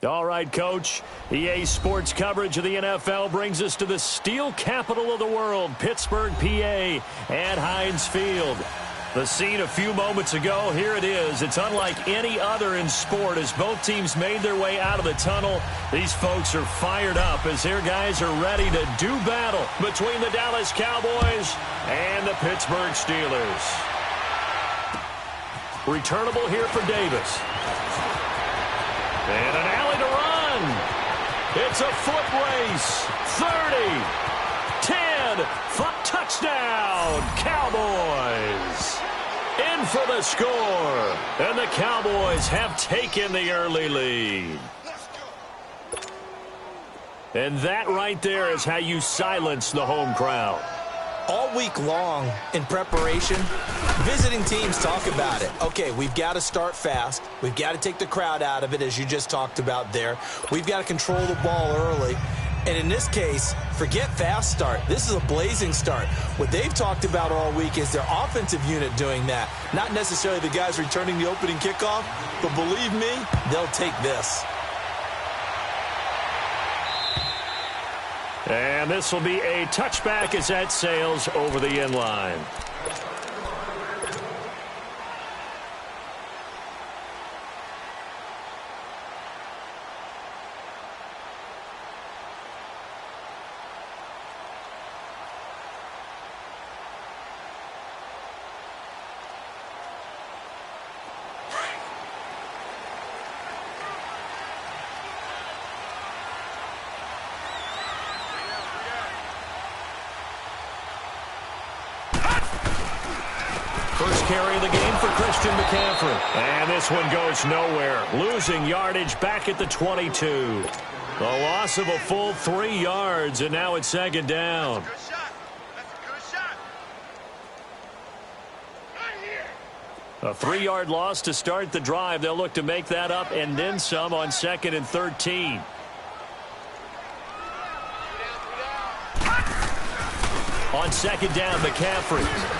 All right, Coach. EA Sports coverage of the NFL brings us to the steel capital of the world, Pittsburgh, PA, at Heinz Field. The scene a few moments ago, here it is. It's unlike any other in sport as both teams made their way out of the tunnel. These folks are fired up as their guys are ready to do battle between the Dallas Cowboys and the Pittsburgh Steelers. Returnable here for Davis. And an alley to run. It's a foot race. 30, 10, touchdown, Cowboys. In for the score. And the Cowboys have taken the early lead. And that right there is how you silence the home crowd. All week long in preparation, visiting teams talk about it. Okay, we've got to start fast. We've got to take the crowd out of it, as you just talked about there. We've got to control the ball early. And in this case, forget fast start. This is a blazing start. What they've talked about all week is their offensive unit doing that. Not necessarily the guys returning the opening kickoff, but believe me, they'll take this. And this will be a touchback as that sails over the end line. First carry of the game for Christian McCaffrey. And this one goes nowhere. Losing yardage back at the 22. The loss of a full 3 yards, and now it's second down. Good shot. That's a good shot. Right here. A 3-yard loss to start the drive. They'll look to make that up and then some on 2nd and 13. On 2nd down, McCaffrey.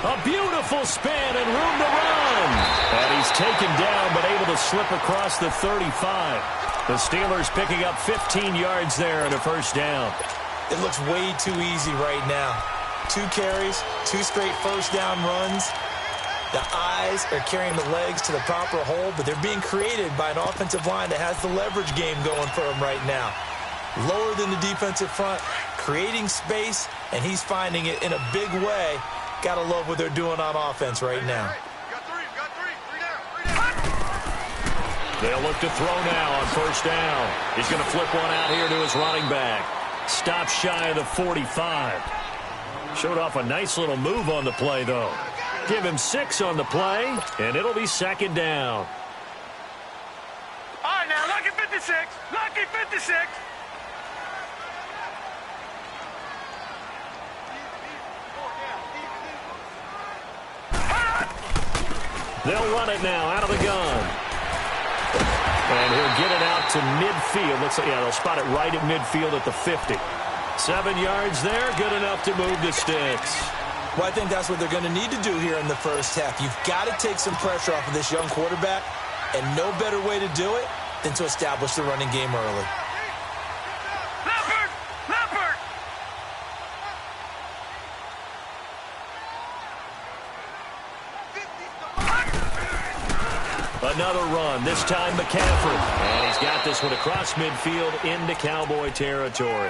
A beautiful spin and room to run. And he's taken down but able to slip across the 35. The Steelers picking up 15 yards there and a first down. It looks way too easy right now. 2 carries, 2 straight first down runs. The eyes are carrying the legs to the proper hole, but they're being created by an offensive line that has the leverage game going for him right now. Lower than the defensive front, creating space, and he's finding it in a big way. Got to love what they're doing on offense right now. Got three down. They'll look to throw now on first down. He's going to flip one out here to his running back. Stop shy of the 45. Showed off a nice little move on the play, though. Give him 6 on the play, and it'll be second down. All right, now, lucky 56. Lucky 56. They'll run it now out of the gun. And he'll get it out to midfield. Looks like, yeah, they'll spot it right at midfield at the 50. 7 yards there, good enough to move the sticks. Well, I think that's what they're going to need to do here in the first half. You've got to take some pressure off of this young quarterback, and no better way to do it than to establish the running game early. Another run, this time McCaffrey. And he's got this one across midfield into Cowboy territory.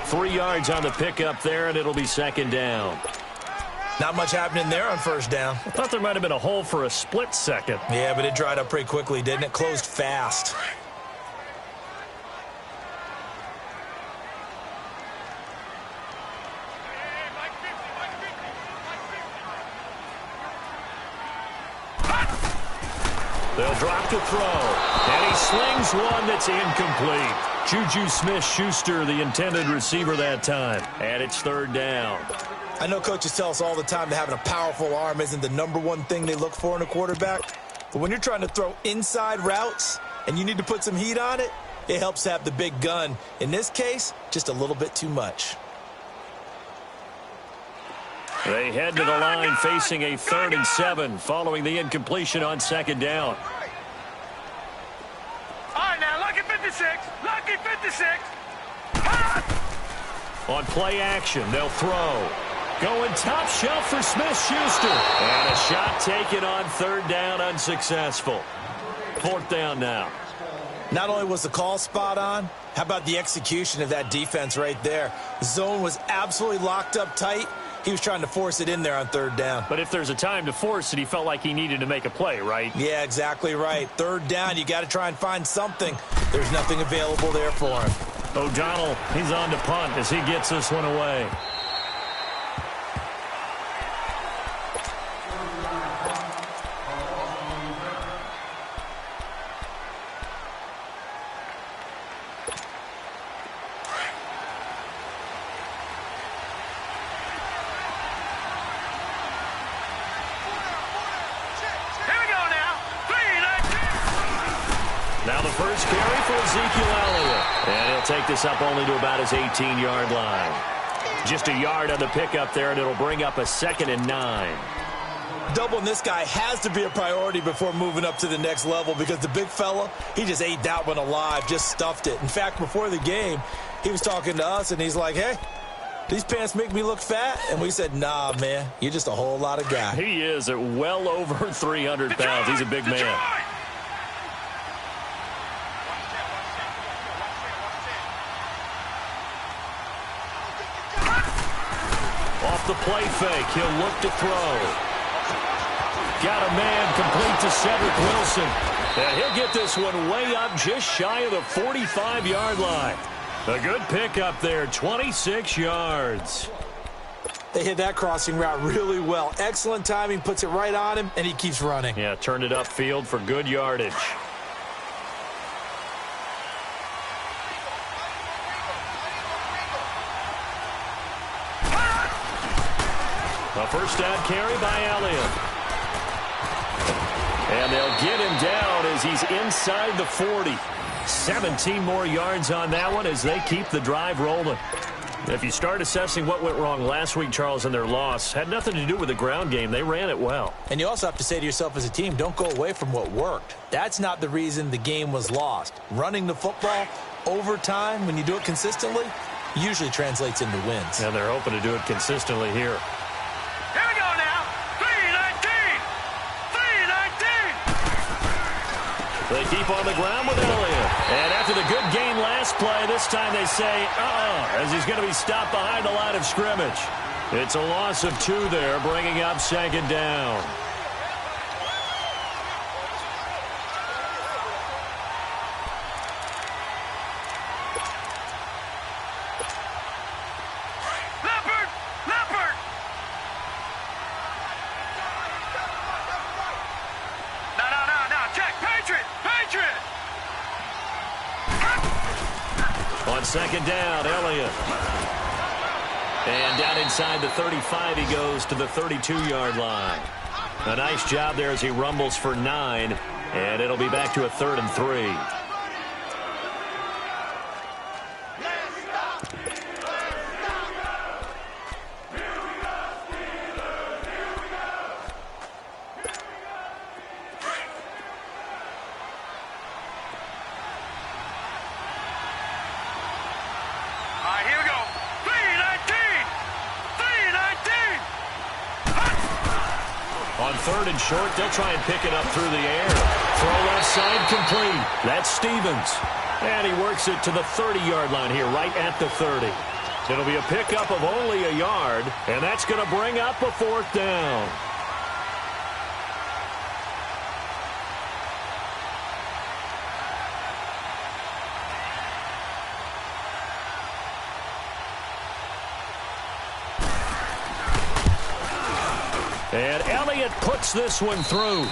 3 yards on the pickup there, and it'll be second down. Not much happening there on first down. I thought there might have been a hole for a split second. Yeah, but it dried up pretty quickly, didn't it? Closed fast. They'll drop to throw. And he slings one that's incomplete. Juju Smith-Schuster, the intended receiver that time. And it's third down. I know coaches tell us all the time that having a powerful arm isn't the #1 thing they look for in a quarterback. But when you're trying to throw inside routes and you need to put some heat on it, it helps to have the big gun. In this case, just a little bit too much. They head to the line facing a 3rd and 7 following the incompletion on second down. All right, now, 56. Lucky 56. On play action, they'll throw. Going top shelf for Smith-Schuster. And a shot taken on third down, unsuccessful. Fourth down now. Not only was the call spot on, how about the execution of that defense right there? The zone was absolutely locked up tight. He was trying to force it in there on third down. But if there's a time to force it, he felt like he needed to make a play, right? Yeah, exactly right. Third down, you got to try and find something. There's nothing available there for him. O'Donnell, he's on to punt as he gets this one away. Now the first carry for Ezekiel Elliott. And he'll take this up only to about his 18-yard line. Just a yard on the pickup there, and it'll bring up a 2nd and 9. Doubling this guy has to be a priority before moving up to the next level because the big fella, he just ate that one alive, just stuffed it. In fact, before the game, he was talking to us, and he's like, hey, these pants make me look fat? And we said, nah, man, you're just a whole lot of guy. He is at well over 300 pounds. He's a big man. Off the play fake, he'll look to throw. Got a man complete to Cedric Wilson. And he'll get this one way up just shy of the 45-yard line. A good pickup there, 26 yards. They hit that crossing route really well. Excellent timing, puts it right on him, and he keeps running. Yeah, turned it upfield for good yardage. A first down carry by Elliott. And they'll get him down as he's inside the 40. 17 more yards on that one as they keep the drive rolling. If you start assessing what went wrong last week, Charles, in their loss, had nothing to do with the ground game. They ran it well. And you also have to say to yourself as a team, don't go away from what worked. That's not the reason the game was lost. Running the football over time, when you do it consistently, usually translates into wins. And they're hoping to do it consistently here. Here we go now. 319. 319. They keep on the ground with Elliott. And after the good game last play, this time they say, as he's going to be stopped behind the line of scrimmage. It's a loss of 2 there, bringing up 2nd down. On 2nd down, Elliott. And down inside the 35, he goes to the 32-yard line. A nice job there as he rumbles for 9, and it'll be back to a 3rd and 3. On 3rd and short, they'll try and pick it up through the air. Throw left side complete. That's Stevens. And he works it to the 30-yard line here, right at the 30. It'll be a pickup of only a yard, and that's going to bring up a 4th down. And Elliott puts this one through.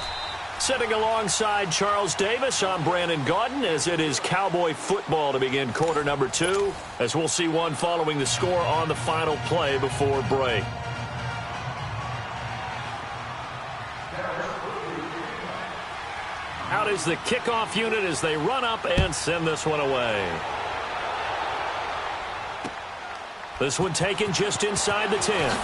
Sitting alongside Charles Davis, I'm Brandon Gaudin as it is Cowboy football to begin quarter number 2, as we'll see one following the score on the final play before break. Out is the kickoff unit as they run up and send this one away. This one taken just inside the 10.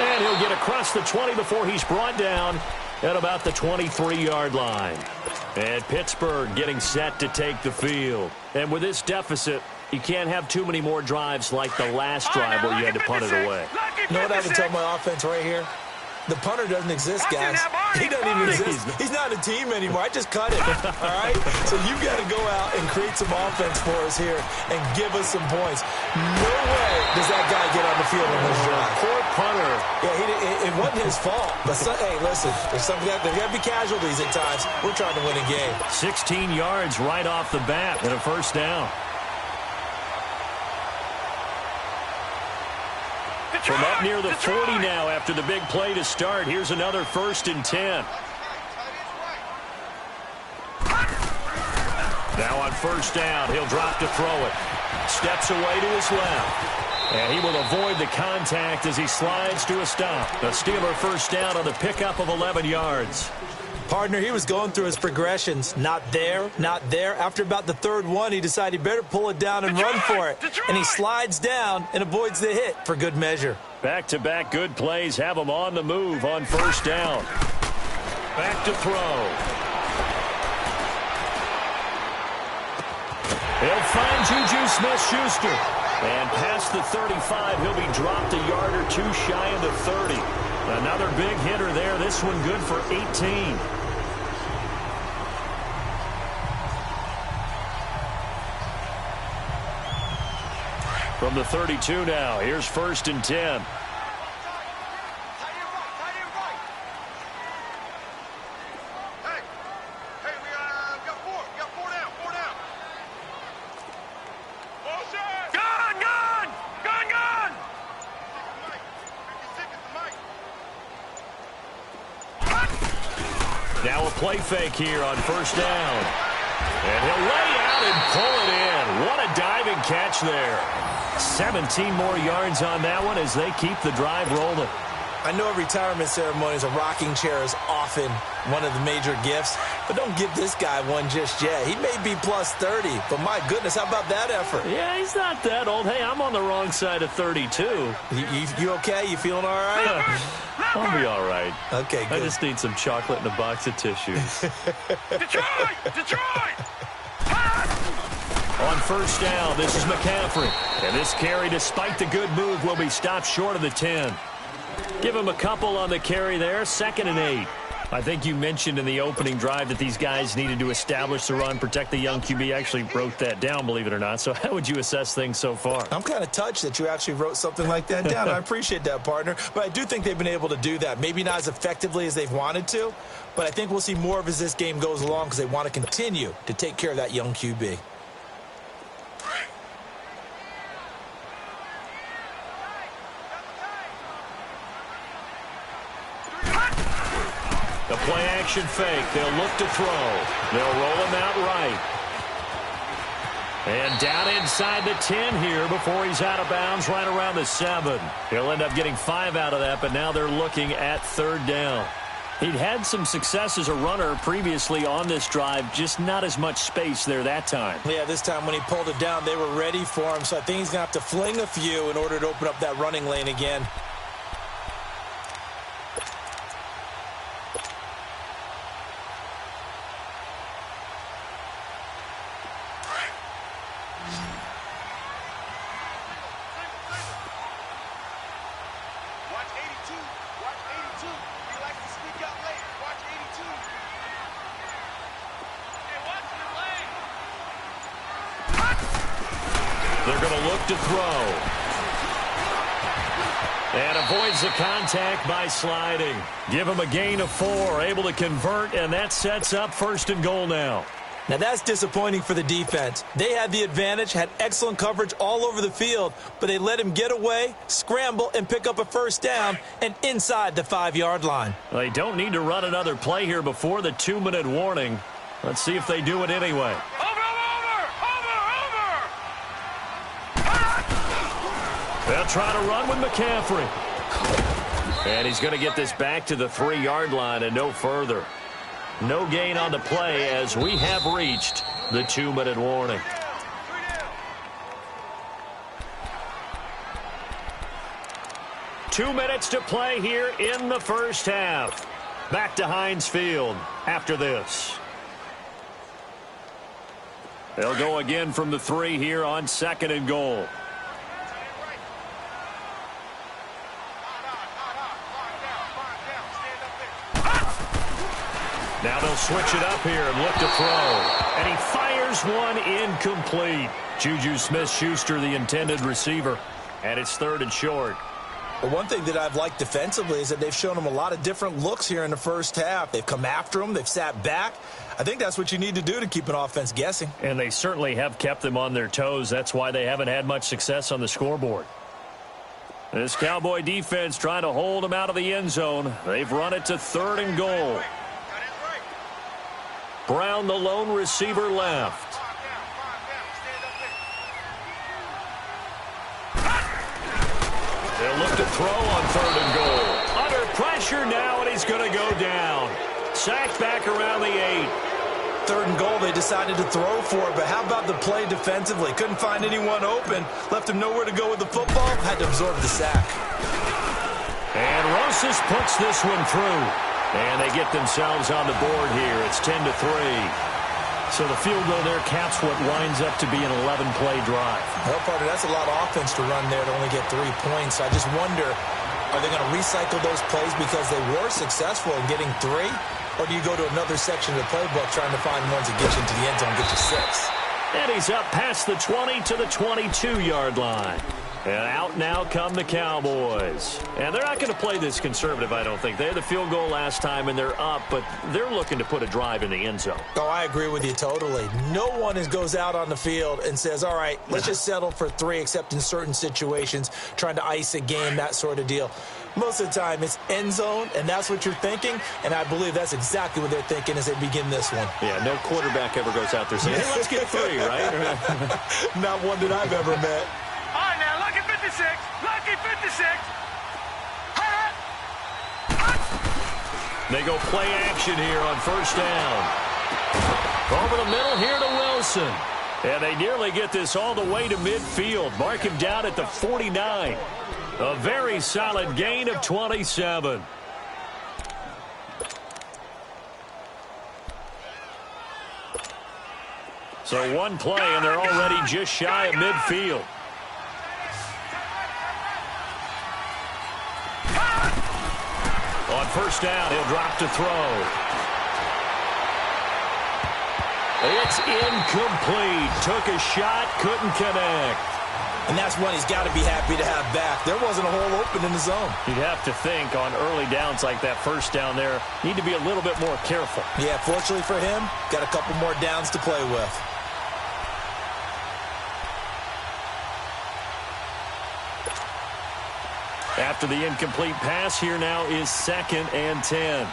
And he'll get across the 20 before he's brought down at about the 23-yard line. And Pittsburgh getting set to take the field. And with this deficit, you can't have too many more drives like the last drive where you had to punt it away. You know what I have to tell my offense right here? The punter doesn't exist, guys. He doesn't even exist. He's not a team anymore. I just cut it, all right? So you've got to go out and create some offense for us here and give us some points. No way does that guy get on the field on this drive. Poor punter. Yeah, it wasn't his fault. But, hey, listen, there's got to be casualties at times. We're trying to win a game. 16 yards right off the bat and a first down. From up near the 40 now after the big play to start. Here's another 1st and 10. Now on first down, he'll drop to throw it. Steps away to his left. And he will avoid the contact as he slides to a stop. A Steeler first down on the pickup of 11 yards. Partner, he was going through his progressions. Not there, not there. After about the third one, he decided he better pull it down and run for it. And he slides down and avoids the hit for good measure. Back-to-back good plays have him on the move on first down. Back to throw. He'll find Juju Smith-Schuster. And past the 35, he'll be dropped a yard or two shy of the 30. Another big hitter there. This one good for 18. From the 32 now, here's 1st and 10. Now a play fake here on first down. And he'll lay out and pull it in. What a diving catch there. 17 more yards on that one as they keep the drive rolling. I know at retirement ceremonies, a rocking chair is often one of the major gifts, but don't give this guy one just yet. He may be plus 30, but my goodness, how about that effort? Yeah, he's not that old. Hey, I'm on the wrong side of 32. You okay? You feeling all right? I'll be all right. Okay, good. I just need some chocolate and a box of tissues. Detroit! Detroit! On first down, this is McCaffrey. And this carry, despite the good move, will be stopped short of the 10. Give him a couple on the carry there. 2nd and 8. I think you mentioned in the opening drive that these guys needed to establish the run, protect the young QB. Actually wrote that down, believe it or not. So how would you assess things so far? I'm kind of touched that you actually wrote something like that down. I appreciate that, partner. But I do think they've been able to do that. Maybe not as effectively as they've wanted to, but I think we'll see more of as this game goes along because they want to continue to take care of that young QB. The play-action fake. They'll look to throw. They'll roll him out right. And down inside the 10 here before he's out of bounds right around the 7. He'll end up getting 5 out of that, but now they're looking at 3rd down. He'd had some success as a runner previously on this drive, just not as much space there that time. Yeah, this time when he pulled it down, they were ready for him, so I think he's going to have to fling a few in order to open up that running lane again. They're going to look to throw. And avoids the contact by sliding. Give him a gain of 4, able to convert, and that sets up 1st and goal now. Now that's disappointing for the defense. They had the advantage, had excellent coverage all over the field, but they let him get away, scramble, and pick up a 1st down and inside the 5-yard line. They don't need to run another play here before the 2-minute warning. Let's see if they do it anyway. They'll try to run with McCaffrey. And he's going to get this back to the 3-yard line and no further. No gain on the play as we have reached the 2-minute warning. Two minutes to play here in the first half. Back to Heinz Field after this. They'll go again from the 3 here on 2nd and goal. Now they'll switch it up here and look to throw. And he fires one incomplete. Juju Smith-Schuster, the intended receiver. And it's 3rd and short. Well, one thing that I've liked defensively is that they've shown them a lot of different looks here in the first half. They've come after them. They've sat back. I think that's what you need to do to keep an offense guessing. And they certainly have kept them on their toes. That's why they haven't had much success on the scoreboard. This Cowboy defense trying to hold them out of the end zone. They've run it to 3rd and goal. Brown, the lone receiver, left. They'll look to throw on 3rd and goal. Under pressure now, and he's going to go down. Sacked back around the 8. 3rd and goal, they decided to throw for it, but how about the play defensively? Couldn't find anyone open. Left him nowhere to go with the football. Had to absorb the sack. And Rosas puts this one through. And they get themselves on the board here. It's 10-3. So the field goal there caps what winds up to be an 11-play drive. Well, partner, that's a lot of offense to run there to only get 3 points. I just wonder, are they going to recycle those plays because they were successful in getting 3? Or do you go to another section of the playbook trying to find ones that get you into the end zone and get you 6? And he's up past the 20 to the 22-yard line. And out now come the Cowboys. And they're not going to play this conservative, I don't think. They had the field goal last time, and they're up, but they're looking to put a drive in the end zone. Oh, I agree with you totally. No one goes out on the field and says, all right, let's just settle for 3, except in certain situations, trying to ice a game, that sort of deal. Most of the time, it's end zone, and that's what you're thinking, and I believe that's exactly what they're thinking as they begin this one. Yeah, no quarterback ever goes out there saying, hey, let's get 3, right? Not one that I've ever met. All right, now, lucky 56. Lucky 56. They go play action here on 1st down. Over the middle here to Wilson. And they nearly get this all the way to midfield. Mark him down at the 49. A very solid gain of 27. So one play, and they're already just shy of midfield. On 1st down, he'll drop to throw. It's incomplete. Took a shot, couldn't connect. And that's one he's got to be happy to have back. There wasn't a hole open in the zone. You'd have to think on early downs like that 1st down there, need to be a little bit more careful. Yeah, fortunately for him, got a couple more downs to play with. After the incomplete pass, here now is 2nd and 10.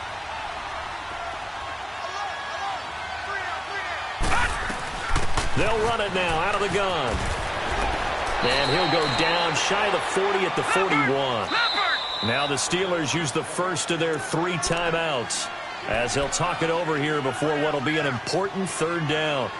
They'll run it now out of the gun. And he'll go down shy of the 40 at the 41. Now the Steelers use the first of their 3 timeouts as they'll talk it over here before what will be an important 3rd down.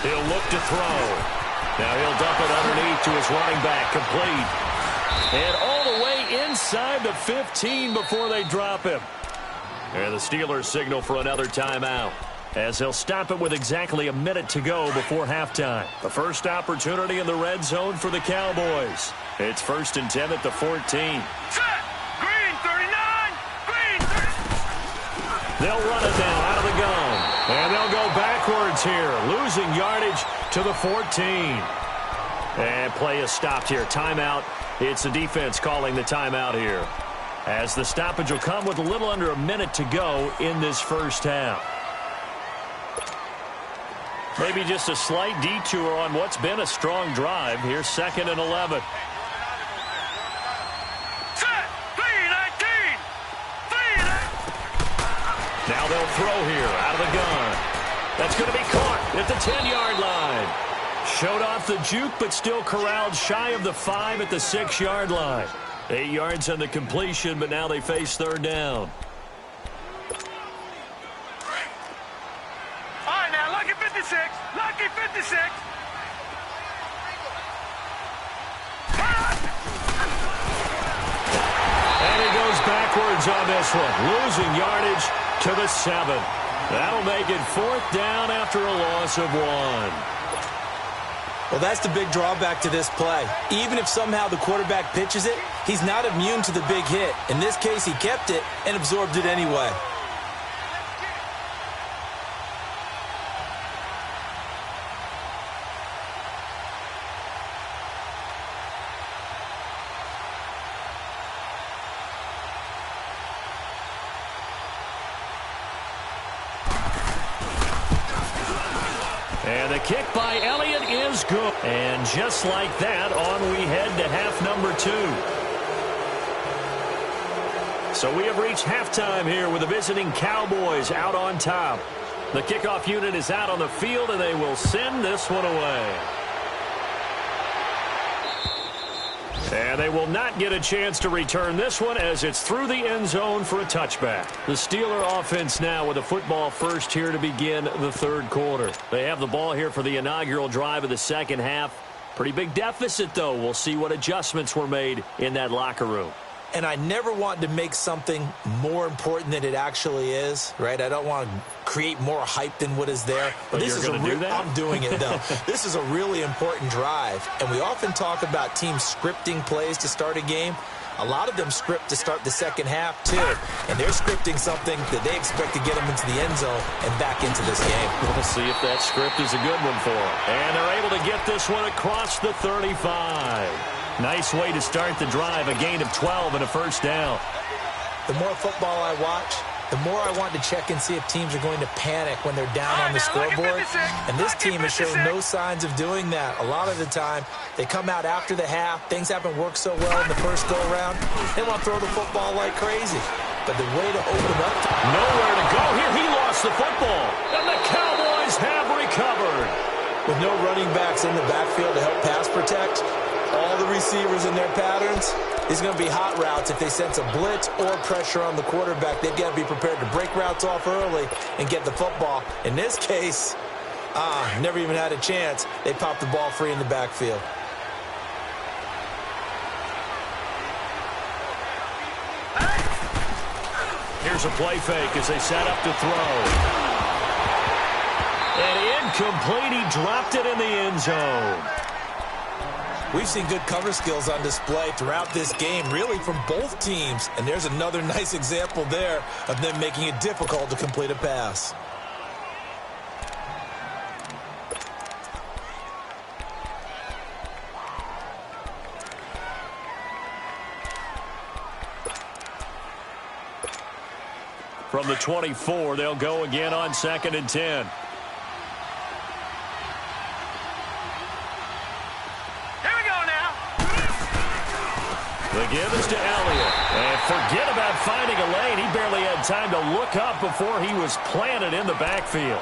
He'll look to throw. Now he'll dump it underneath to his running back, complete. And all the way inside the 15 before they drop him. And the Steelers signal for another timeout, as they'll stop it with exactly a minute to go before halftime. The first opportunity in the red zone for the Cowboys. It's 1st and 10 at the 14. Set. Green 39. Green 30. They'll run it now out of the gun. And they'll go backwards here, losing yardage to the 14. And play is stopped here. Timeout. It's the defense calling the timeout here, as the stoppage will come with a little under a minute to go in this 1st half. Maybe just a slight detour on what's been a strong drive. Here's 2nd and 11. Set. 3-19. 3-19. Now they'll throw here out of the gun. That's going to be caught at the 10-yard line. Showed off the juke, but still corralled shy of the 5 at the 6-yard line. 8 yards on the completion, but now they face third down. All right, now, lucky 56. Lucky 56. And he goes backwards on this one, losing yardage to the 7. That'll make it 4th down after a loss of 1. Well, that's the big drawback to this play. Even if somehow the quarterback pitches it, he's not immune to the big hit. In this case, he kept it and absorbed it anyway. And the kick by Elliott is good. And just like that, on we head to half number 2. So we have reached halftime here with the visiting Cowboys out on top. The kickoff unit is out on the field, and they will send this one away. And they will not get a chance to return this one as it's through the end zone for a touchback. The Steeler offense now with a football first here to begin the third quarter. They have the ball here for the inaugural drive of the second half. Pretty big deficit, though. We'll see what adjustments were made in that locker room. And I never want to make something more important than it actually is, right? I don't want to create more hype than what is there. But this is going to do that? I'm doing it, though. This is a really important drive. And we often talk about teams scripting plays to start a game. A lot of them script to start the second half, too. And they're scripting something that they expect to get them into the end zone and back into this game. We'll see if that script is a good one for them. And they're able to get this one across the 35. Nice way to start the drive, a gain of 12 and a first down. The more football I watch, the more I want to check and see if teams are going to panic when they're down on the scoreboard. And this team has shown no signs of doing that. A lot of the time, they come out after the half. Things haven't worked so well in the first go-around. They want to throw the football like crazy. But the way to open up... Nowhere to go here. He lost the football. And the Cowboys have recovered. With no running backs in the backfield to help pass protect, all the receivers in their patterns, these are going to be hot routes. If they sense a blitz or pressure on the quarterback, they've got to be prepared to break routes off early and get the football. In this case, never even had a chance. They popped the ball free in the backfield. Here's a play fake as they set up to throw. And incomplete. He dropped it in the end zone. We've seen good cover skills on display throughout this game, really from both teams. And there's another nice example there of them making it difficult to complete a pass. From the 24, they'll go again on 2nd and 10. The give is to Elliott. And forget about finding a lane. He barely had time to look up before he was planted in the backfield.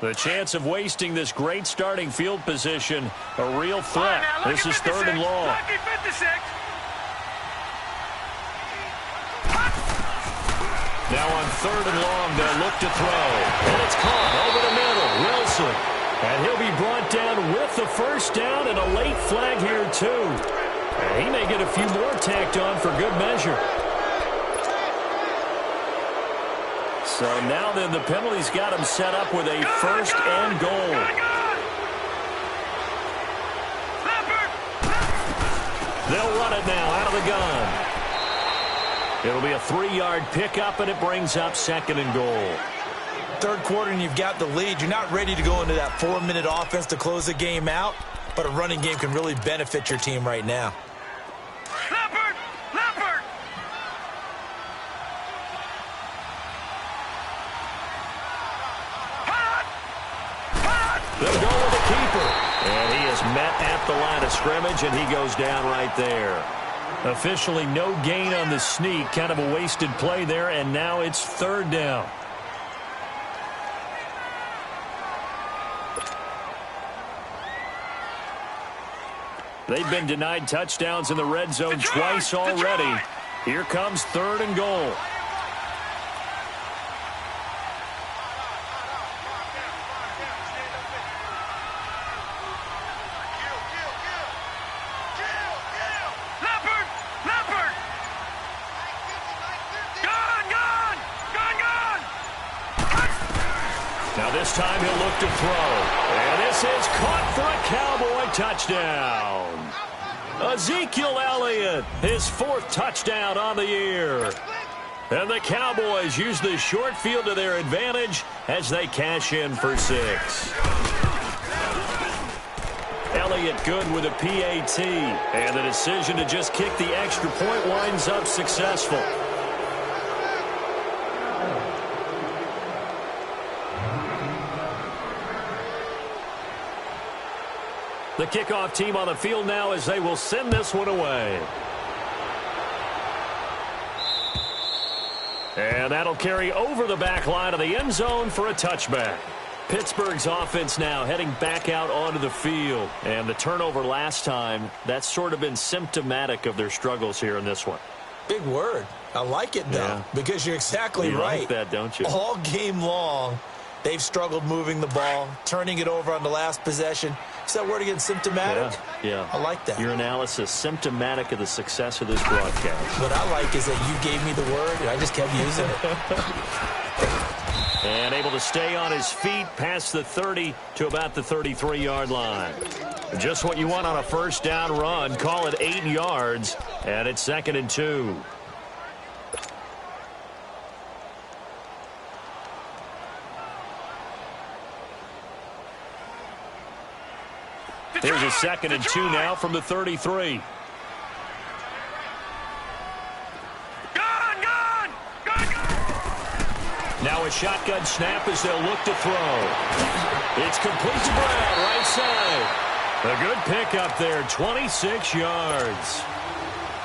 The chance of wasting this great starting field position, a real threat. This is 3rd and long. Now on 3rd and long, they'll look to throw. And it's caught over the middle. Wilson. And he'll be brought down with the first down and a late flag here, too. And he may get a few more tacked on for good measure. So now then the penalty's got him set up with a 1st and goal. They'll run it now out of the gun. It'll be a 3-yard pickup, and it brings up 2nd and goal. Third quarter, and you've got the lead. You're not ready to go into that 4-minute offense to close the game out, but a running game can really benefit your team right now. They'll go with the keeper. And he is met at the line of scrimmage, and he goes down right there. Officially no gain on the sneak. Kind of a wasted play there, and now it's third down. They've been denied touchdowns in the red zone twice already. Here comes third and goal. Now this time he'll look to throw. And this is caught for a Cowboy touchdown. Ezekiel Elliott, his fourth touchdown on the year. And the Cowboys use the short field to their advantage as they cash in for 6. Elliott good with a PAT. And the decision to just kick the extra point winds up successful. The kickoff team on the field now as they will send this one away. And that'll carry over the back line of the end zone for a touchback. Pittsburgh's offense now heading back out onto the field. And the turnover last time, that's sort of been symptomatic of their struggles here in this one. Big word. I like it, though, because you're exactly right. You like that, don't you? All game long, they've struggled moving the ball, turning it over on the last possession. Is that word again, symptomatic? Yeah. I like that. Your analysis, symptomatic of the success of this broadcast. What I like is that you gave me the word, and I just kept using it. And able to stay on his feet past the 30 to about the 33-yard line. Just what you want on a first down run. Call it 8 yards, and it's 2nd and 2. There's a 2nd and 2 now from the 33. Now a shotgun snap as they'll look to throw. It's complete to Brown, right side. A good pickup there, 26 yards.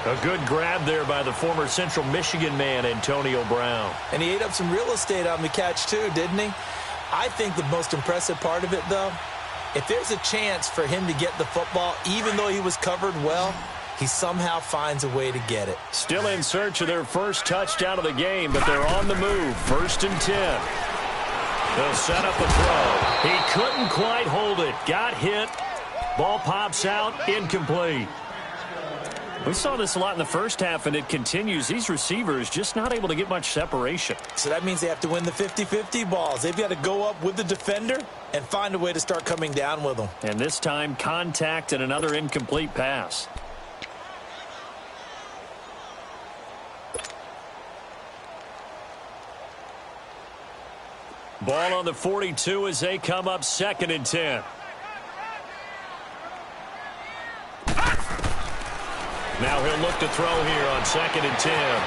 A good grab there by the former Central Michigan man, Antonio Brown. And he ate up some real estate on the catch, too, didn't he? I think the most impressive part of it, though, if there's a chance for him to get the football, even though he was covered well, he somehow finds a way to get it. Still in search of their first touchdown of the game, but they're on the move. 1st and 10. They'll set up a throw. He couldn't quite hold it. Got hit. Ball pops out. Incomplete. We saw this a lot in the first half, and it continues. These receivers just not able to get much separation. So that means they have to win the 50-50 balls. They've got to go up with the defender and find a way to start coming down with them. And this time, contact and another incomplete pass. Ball on the 42 as they come up 2nd and 10. Now he'll look to throw here on 2nd and 10.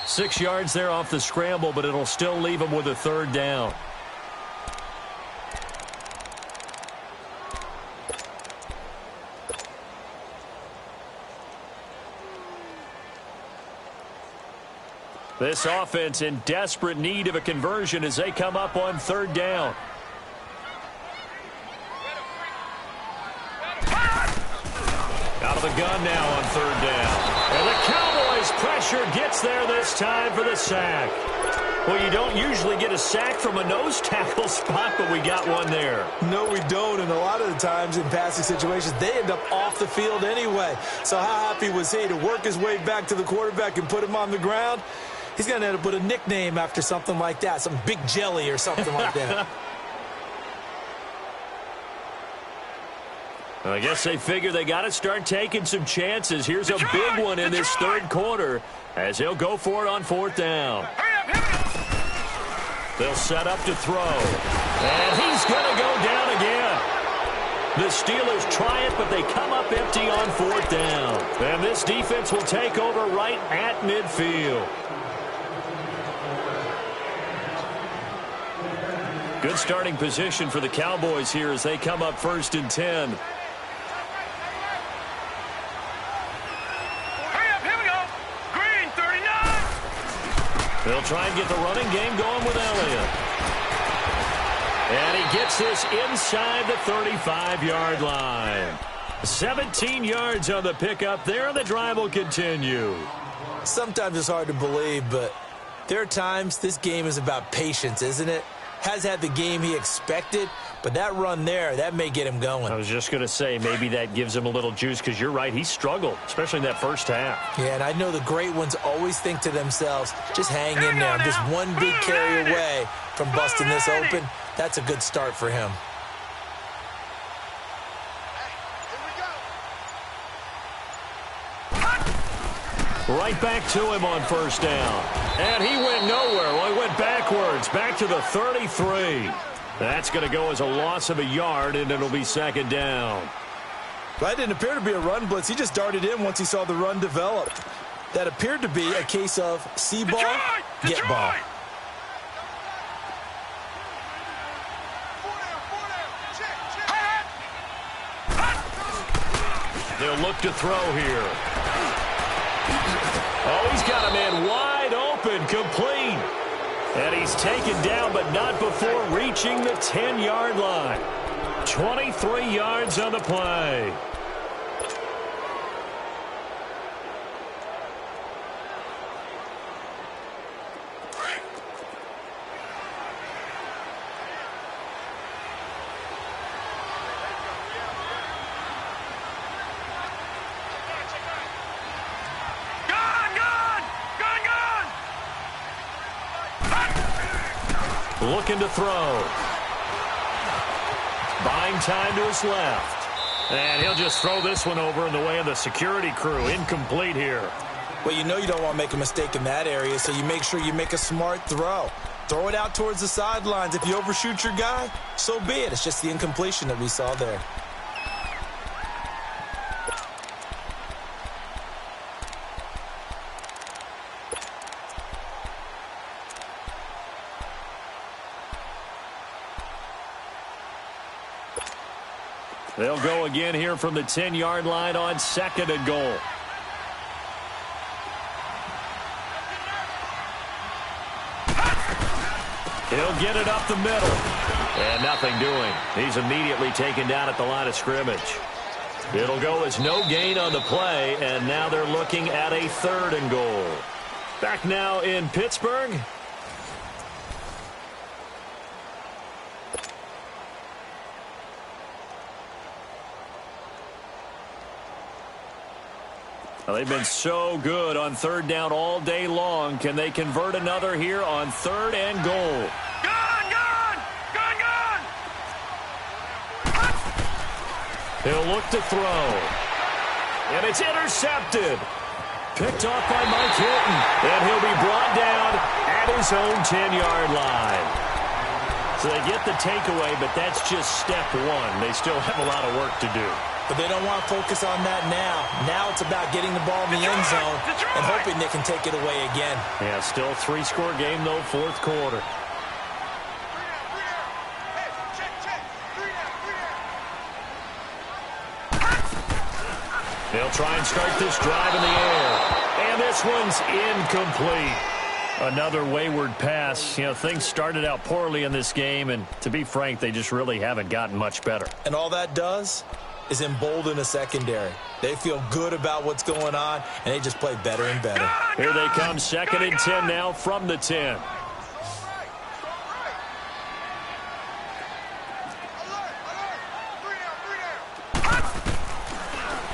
6 yards there off the scramble, but it'll still leave him with a 3rd down. This offense in desperate need of a conversion as they come up on 3rd down. Out of the gun now on 3rd down. And the Cowboys pressure gets there this time for the sack. Well, you don't usually get a sack from a nose tackle spot, but we got one there. No, we don't, and a lot of the times in passing situations, they end up off the field anyway. So how happy was he to work his way back to the quarterback and put him on the ground? He's going to have to put a nickname after something like that, some Big Jelly or something like that. I guess they figure they got to start taking some chances. Here's a big one in this 3rd quarter as he'll go for it on 4th down. They'll set up to throw. And he's going to go down again. The Steelers try it, but they come up empty on 4th down. And this defense will take over right at midfield. Good starting position for the Cowboys here as they come up 1st and 10. Hurry up, here we go. Green, 39. They'll try and get the running game going with Elliott. And he gets this inside the 35-yard line. 17 yards on the pickup there, and the drive will continue. Sometimes it's hard to believe, but there are times this game is about patience, isn't it? Has had the game he expected, but that run there, that may get him going. I was just going to say, maybe that gives him a little juice, because you're right, he struggled, especially in that first half. Yeah, and I know the great ones always think to themselves, just hang in there. I'm just one big carry away from busting this open. That's a good start for him. Right back to him on 1st down. And he went nowhere. Well, he went backwards, back to the 33. That's going to go as a loss of a yard, and it'll be 2nd down. That didn't appear to be a run blitz. He just darted in once he saw the run develop. That appeared to be a case of see ball, get ball. They'll look to throw here. Oh, he's got a man wide open, complete. And he's taken down, but not before reaching the 10-yard line. 23 yards on the play. Looking to throw. Buying time to his left. And he'll just throw this one over in the way of the security crew. Incomplete here. Well, you know you don't want to make a mistake in that area, so you make sure you make a smart throw. Throw it out towards the sidelines. If you overshoot your guy, so be it. It's just the incompletion that we saw there. They'll go again here from the 10-yard line on 2nd and goal. He'll get it up the middle. And nothing doing. He's immediately taken down at the line of scrimmage. It'll go as no gain on the play, and now they're looking at a 3rd and goal. Back now in Pittsburgh. Well, they've been so good on 3rd down all day long. Can they convert another here on 3rd and goal? Gone! He'll look to throw. And it's intercepted. Picked off by Mike Hilton. And he'll be brought down at his own 10-yard line. So they get the takeaway, but that's just step one. They still have a lot of work to do. But they don't want to focus on that now. Now it's about getting the ball in the end zone and hoping they can take it away again. Yeah, still 3-score game, though, 4th quarter. They'll try and start this drive in the air. And this one's incomplete. Another wayward pass. You know, things started out poorly in this game, and to be frank, they just really haven't gotten much better. And all that does is embolden a secondary. They feel good about what's going on, and they just play better and better. Here they come, 2nd and 10 now from the 10.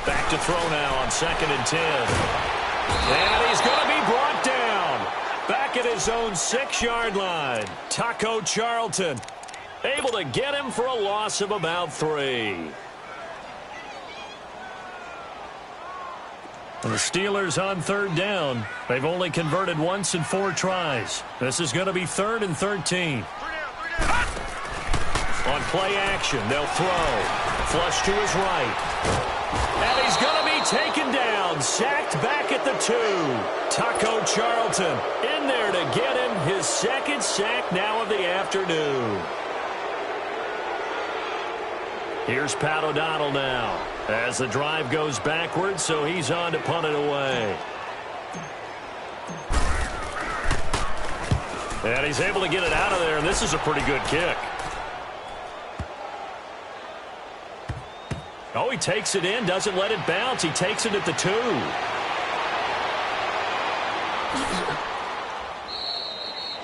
Back to throw now on 2nd and 10. And he's going to be brought down. Back at his own 6-yard line. Taco Charlton able to get him for a loss of about 3. And the Steelers on 3rd down. They've only converted once in 4 tries. This is going to be 3rd and 13. On play action, they'll throw. Flush to his right. And he's going to be taken down. Sacked back at the 2. Taco Charlton in there to get him his 2nd sack now of the afternoon. Here's Pat O'Donnell now as the drive goes backwards, so he's on to punt it away. And he's able to get it out of there, and this is a pretty good kick. Oh, he takes it in, doesn't let it bounce. He takes it at the 2.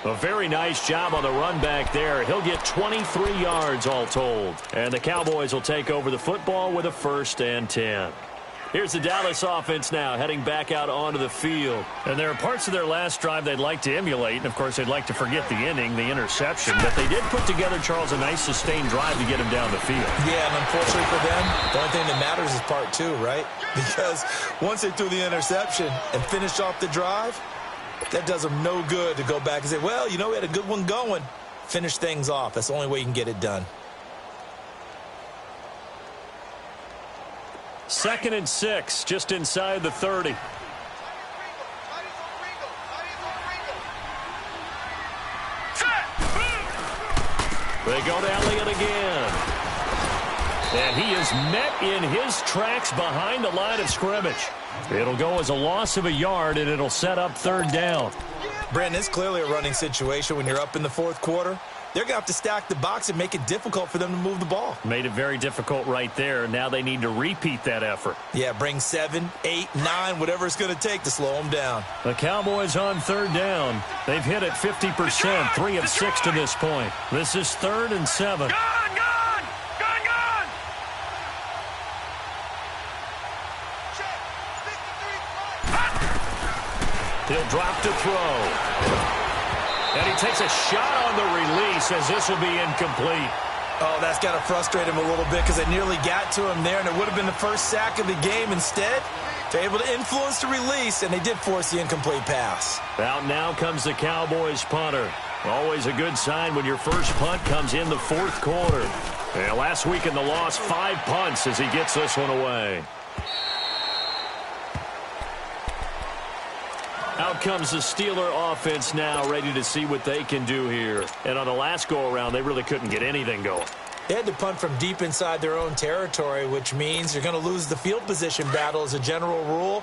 A very nice job on the run back there. He'll get 23 yards all told. And the Cowboys will take over the football with a 1st and 10. Here's the Dallas offense now heading back out onto the field. And there are parts of their last drive they'd like to emulate. And, of course, they'd like to forget the inning, the interception. But they did put together, Charles, a nice sustained drive to get him down the field. Yeah, and unfortunately for them, the only thing that matters is part 2, right? Because once they threw the interception and finished off the drive, that does them no good to go back and say, well, you know, we had a good one going. Finish things off. That's the only way you can get it done. 2nd and 6, just inside the 30. They go to Elliott again. And he is met in his tracks behind the line of scrimmage. It'll go as a loss of a yard, and it'll set up 3rd down. Brandon, it's clearly a running situation when you're up in the 4th quarter. They're going to have to stack the box and make it difficult for them to move the ball. Made it very difficult right there. Now they need to repeat that effort. Yeah, bring 7, 8, 9, whatever it's going to take to slow them down. The Cowboys on 3rd down. They've hit it 50%, 3 of 6 to this point. This is 3rd and 7. Gone! He'll drop to throw. And he takes a shot on the release as this will be incomplete. Oh, that's got to frustrate him a little bit because they nearly got to him there, and it would have been the first sack of the game. Instead, they're able to influence the release, and they did force the incomplete pass. Out now comes the Cowboys punter. Always a good sign when your first punt comes in the 4th quarter. And last week in the loss, 5 punts as he gets this one away. Out comes the Steeler offense now, ready to see what they can do here. And on the last go-around, they really couldn't get anything going. They had to punt from deep inside their own territory, which means you're going to lose the field position battle as a general rule.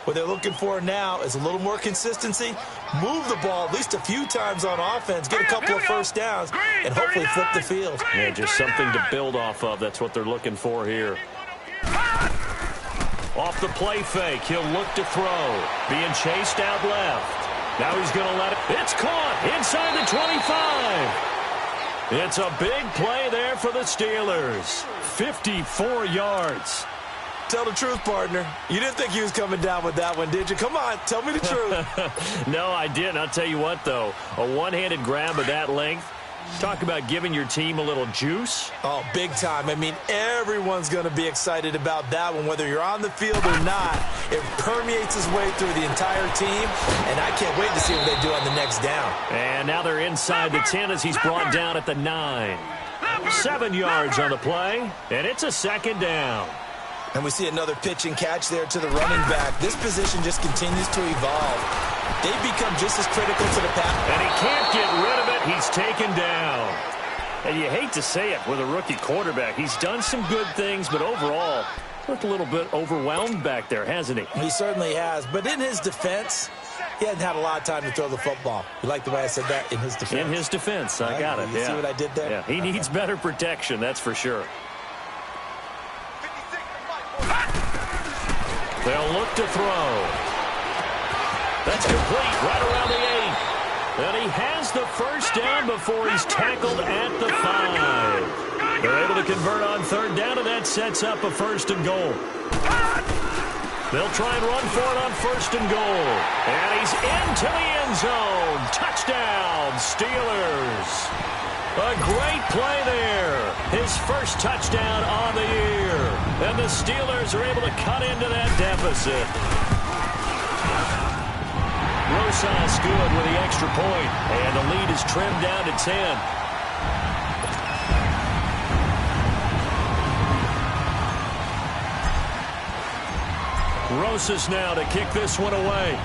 What they're looking for now is a little more consistency, move the ball at least a few times on offense, get a couple of first downs, and hopefully flip the field. Yeah, just something to build off of. That's what they're looking for here. Off the play fake, he'll look to throw. Being chased out left. Now he's going to let it. It's caught inside the 25. It's a big play there for the Steelers. 54 yards. Tell the truth, partner. You didn't think he was coming down with that one, did you? Come on, tell me the truth. No, I didn't. I'll tell you what, though. A one-handed grab of that length. Talk about giving your team a little juice. Oh, big time. I mean, everyone's going to be excited about that one, whether you're on the field or not. It permeates his way through the entire team, and I can't wait to see what they do on the next down. And now they're inside the 10 as he's brought down at the 9. 7 yards on the play, and it's a 2nd down. And we see another pitch and catch there to the running back. This position just continues to evolve. They've become just as critical to the pass. And he can't get rid of it. He's taken down. And you hate to say it with a rookie quarterback. He's done some good things, but overall, looked a little bit overwhelmed back there, hasn't he? He certainly has. But in his defense, he hasn't had a lot of time to throw the football. You like the way I said that? In his defense. In his defense. I got it. You see what I did there? Yeah, he needs better protection, that's for sure. They'll look to throw. That's complete right around the 8. And he has the first down before he's tackled at the 5. They're able to convert on 3rd down, and that sets up a 1st and goal. They'll try and run for it on 1st and goal. And he's into the end zone. Touchdown, Steelers. A great play there. His first touchdown on the year. And the Steelers are able to cut into that deficit. Rosas good with the extra point. And the lead is trimmed down to 10. Rosas now to kick this one away.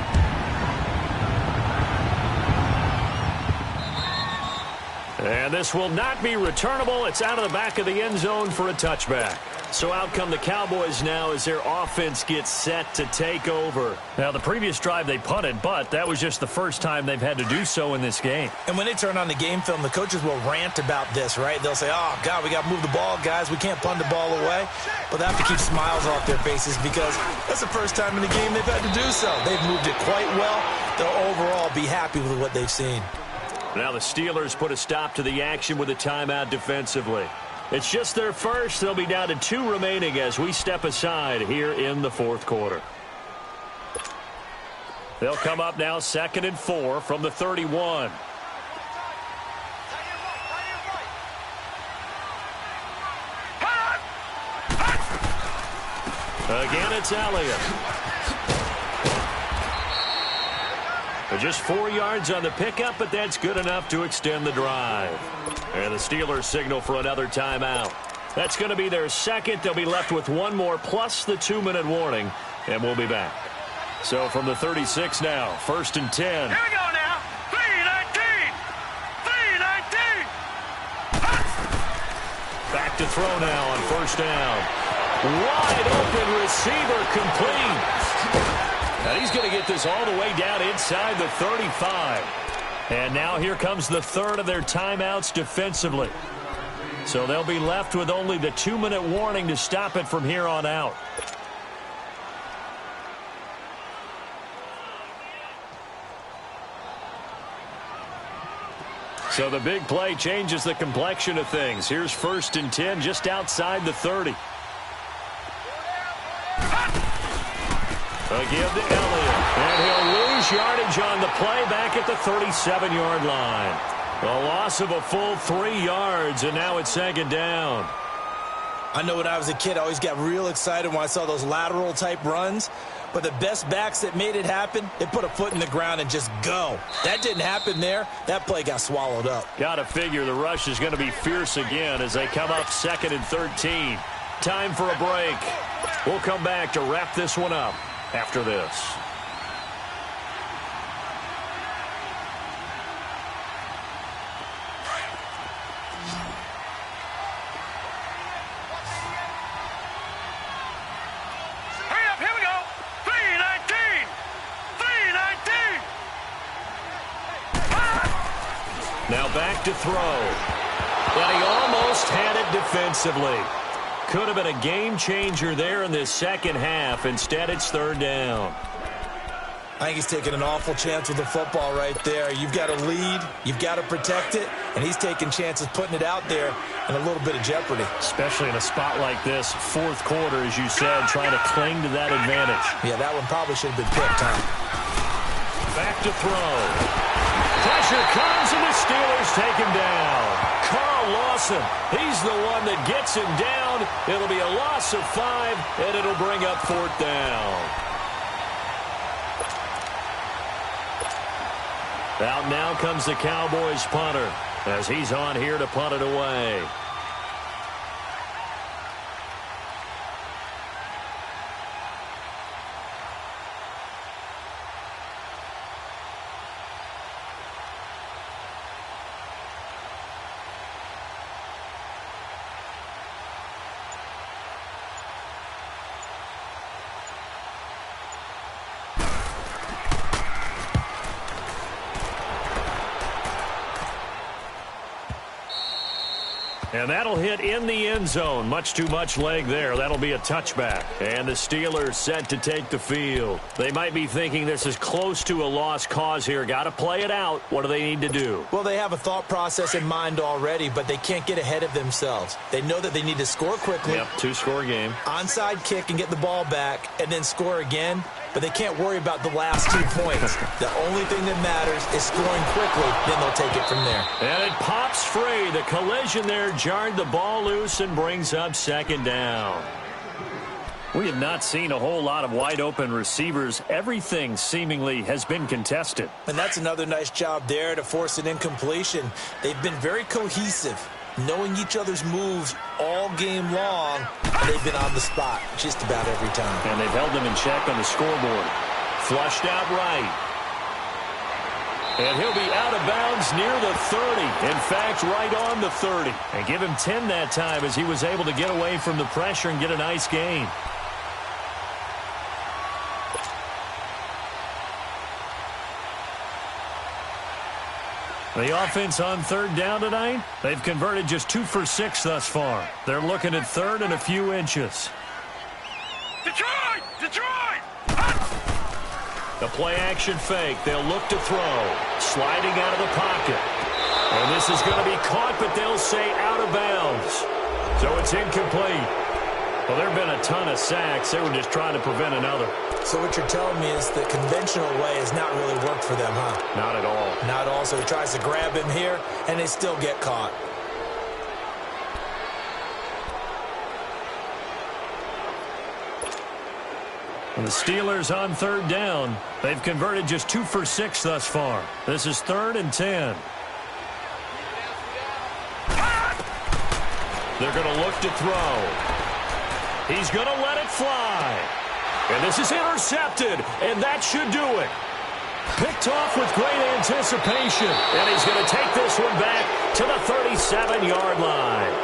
And this will not be returnable. It's out of the back of the end zone for a touchback. So out come the Cowboys now as their offense gets set to take over. Now, the previous drive they punted, but that was just the first time they've had to do so in this game. And when they turn on the game film, the coaches will rant about this, right? They'll say, oh, God, we got to move the ball, guys. We can't punt the ball away. But they have to keep smiles off their faces because that's the first time in the game they've had to do so. They've moved it quite well. They'll overall be happy with what they've seen. Now the Steelers put a stop to the action with a timeout defensively. It's just their first. They'll be down to 2 remaining as we step aside here in the fourth quarter. They'll come up now 2nd and 4 from the 31. Again, it's Elliott. Just 4 yards on the pickup, but that's good enough to extend the drive. And the Steelers signal for another timeout. That's going to be their second. They'll be left with 1 more plus the 2-minute warning, and we'll be back. So from the 36 now, 1st and 10. Here we go now. 3-19. 3-19. Back to throw now on 1st down. Wide open receiver complete. And he's going to get this all the way down inside the 35. And now here comes the third of their timeouts defensively. So they'll be left with only the 2-minute warning to stop it from here on out. So the big play changes the complexion of things. Here's 1st and 10 just outside the 30. Again to Elliott. And he'll lose yardage on the play back at the 37-yard line. A loss of a full 3 yards, and now it's 2nd down. I know when I was a kid, I always got real excited when I saw those lateral-type runs. But the best backs that made it happen, they put a foot in the ground and just go. That didn't happen there. That play got swallowed up. Got to figure the rush is going to be fierce again as they come up 2nd and 13. Time for a break. We'll come back to wrap this one up after this. Hurry up, here we go. 3-19. 3-19. Now back to throw. And he almost had it defensively. Could have been a game changer there in this second half. Instead, it's 3rd down. I think he's taking an awful chance with the football right there. You've got to lead. You've got to protect it. And he's taking chances putting it out there in a little bit of jeopardy. Especially in a spot like this, 4th quarter, as you said, trying to cling to that advantage. Yeah, that one probably should have been picked, huh? Back to throw. Pressure comes, and the Steelers take him down. Carl Lawson, he's the one that gets him down. It'll be a loss of 5, and it'll bring up 4th down. Out now comes the Cowboys punter as he's on here to punt it away. And that'll hit in the end zone. Much too much leg there. That'll be a touchback. And the Steelers set to take the field. They might be thinking this is close to a lost cause here. Got to play it out. What do they need to do? Well, they have a thought process in mind already, but they can't get ahead of themselves. They know that they need to score quickly. Yep, 2-score game. Onside kick and get the ball back and then score again. But they can't worry about the last 2 points. The only thing that matters is scoring quickly. Then they'll take it from there. And it pops free. The collision there jarred the ball loose and brings up 2nd down. We have not seen a whole lot of wide-open receivers. Everything seemingly has been contested. And that's another nice job there to force an incompletion. They've been very cohesive, knowing each other's moves all game long. They've been on the spot just about every time. And they've held them in check on the scoreboard. Flushed out right. And he'll be out of bounds near the 30. In fact, right on the 30. And give him 10 that time as he was able to get away from the pressure and get a nice gain. The offense on third down tonight, they've converted just 2 for 6 thus far. They're looking at third and a few inches. Detroit! Detroit! The play-action fake. They'll look to throw. Sliding out of the pocket. And this is going to be caught, but they'll say out of bounds. So it's incomplete. Well, there have been a ton of sacks. They were just trying to prevent another. So what you're telling me is the conventional way has not really worked for them, huh? Not at all. Not at all. So he tries to grab him here, and they still get caught. And the Steelers on third down. They've converted just 2 for 6 thus far. This is 3rd and 10. They're going to look to throw. He's going to let it fly. And this is intercepted, and that should do it. Picked off with great anticipation. And he's going to take this one back to the 37-yard line.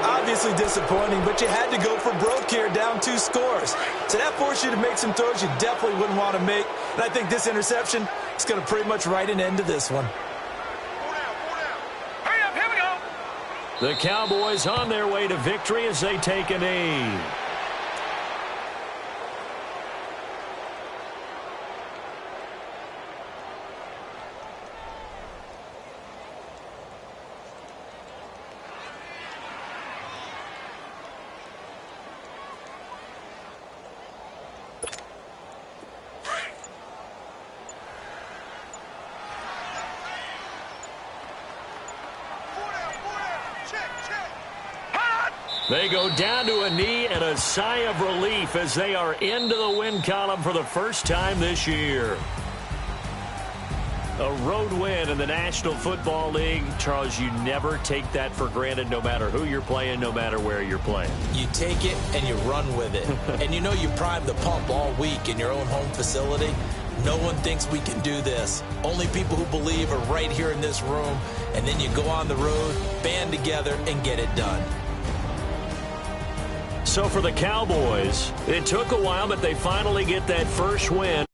Obviously disappointing, but you had to go for broke here, down 2 scores. So that forced you to make some throws you definitely wouldn't want to make. And I think this interception is going to pretty much write an end to this one. Hurry up, here we go. The Cowboys on their way to victory as they take a knee. They go down to a knee and a sigh of relief as they are into the win column for the first time this year. A road win in the National Football League. Charles, you never take that for granted no matter who you're playing, no matter where you're playing. You take it and you run with it. And you know you prime the pump all week in your own home facility. No one thinks we can do this. Only people who believe are right here in this room. And then you go on the road, band together, and get it done. So for the Cowboys, it took a while, but they finally get that first win.